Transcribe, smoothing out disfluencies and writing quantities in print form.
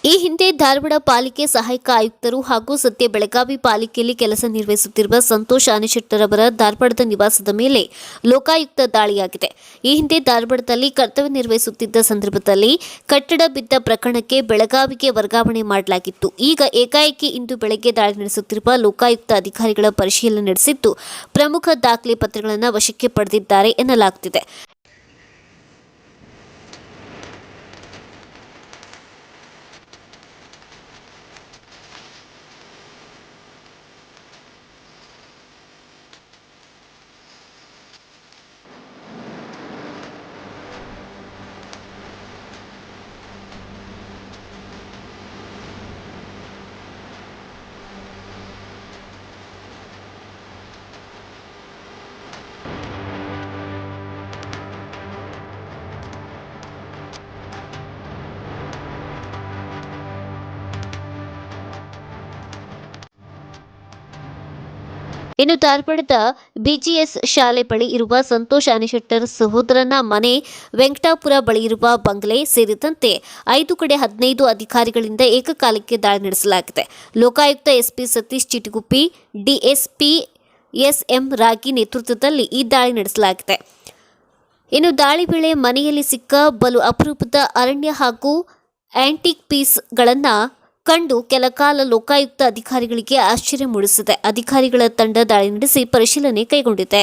ಈ ಹಿಂದೆ ಧಾರವಾಡ ಪಾಲಿಕೆ ಸಹಾಯಕ ಆಯುಕ್ತರು ಹಾಗೂ ಸದ್ಯ ಬೆಳಗಾವಿ ಪಾಲಿಕೆಯಲ್ಲಿ ಕೆಲಸ ನಿರ್ವಹಿಸುತ್ತಿರುವ ಸಂತೋಷ್ ಆನೆಶೆಟ್ಟರ್ ಅವರ ಧಾರವಾಡದ ನಿವಾಸದ ಮೇಲೆ ಲೋಕಾಯುಕ್ತ ದಾಳಿಯಾಗಿದೆ. ಈ ಹಿಂದೆ ಧಾರವಾಡದಲ್ಲಿ ಕರ್ತವ್ಯ ನಿರ್ವಹಿಸುತ್ತಿದ್ದ ಸಂದರ್ಭದಲ್ಲಿ ಕಟ್ಟಡ ಬಿದ್ದ ಪ್ರಕರಣಕ್ಕೆ ಬೆಳಗಾವಿಗೆ ವರ್ಗಾವಣೆ ಮಾಡಲಾಗಿತ್ತು. ಈಗ ಏಕಾಏಕಿ ಇಂದು ಬೆಳಗ್ಗೆ ದಾಳಿ ನಡೆಸುತ್ತಿರುವ ಲೋಕಾಯುಕ್ತ ಅಧಿಕಾರಿಗಳ ಪರಿಶೀಲನೆ ನಡೆಸಿದ್ದು ಪ್ರಮುಖ ದಾಖಲೆ ಪತ್ರಗಳನ್ನು ವಶಕ್ಕೆ ಪಡೆದಿದ್ದಾರೆ ಎನ್ನಲಾಗುತ್ತಿದೆ. ಇನ್ನು ಧಾರವಾಡದ ಬಿಜಿಎಸ್ ಶಾಲೆ ಬಳಿ ಇರುವ ಸಂತೋಷ್ ಆನೆಶೆಟ್ಟರ್ ಸಹೋದರನ ಮನೆ, ವೆಂಕಟಾಪುರ ಬಳಿ ಇರುವ ಬಂಗ್ಲೆ ಸೇರಿದಂತೆ 5 ಕಡೆ 15 ಅಧಿಕಾರಿಗಳಿಂದ ಏಕಕಾಲಕ್ಕೆ ದಾಳಿ ನಡೆಸಲಾಗಿದೆ. Lokayukta SP Satish Chitaguppi, DSP SM Ragi ನೇತೃತ್ವದಲ್ಲಿ ಈ ದಾಳಿ ನಡೆಸಲಾಗಿದೆ. ಇನ್ನು ದಾಳಿ ವೇಳೆ ಮನೆಯಲ್ಲಿ ಸಿಕ್ಕ ಬಲು ಅಪರೂಪದ ಅರಣ್ಯ ಹಾಗೂ ಆಂಟಿಕ್ ಪೀಸ್ಗಳನ್ನು ಕಂಡು ಕೆಲಕಾಲ ಲೋಕಾಯುಕ್ತ ಅಧಿಕಾರಿಗಳಿಗೆ ಆಶ್ಚರ್ಯ ಮೂಡಿಸಿದೆ. ಅಧಿಕಾರಿಗಳ ತಂಡ ದಾಳಿ ನಡೆಸಿ ಪರಿಶೀಲನೆ ಕೈಗೊಂಡಿದೆ.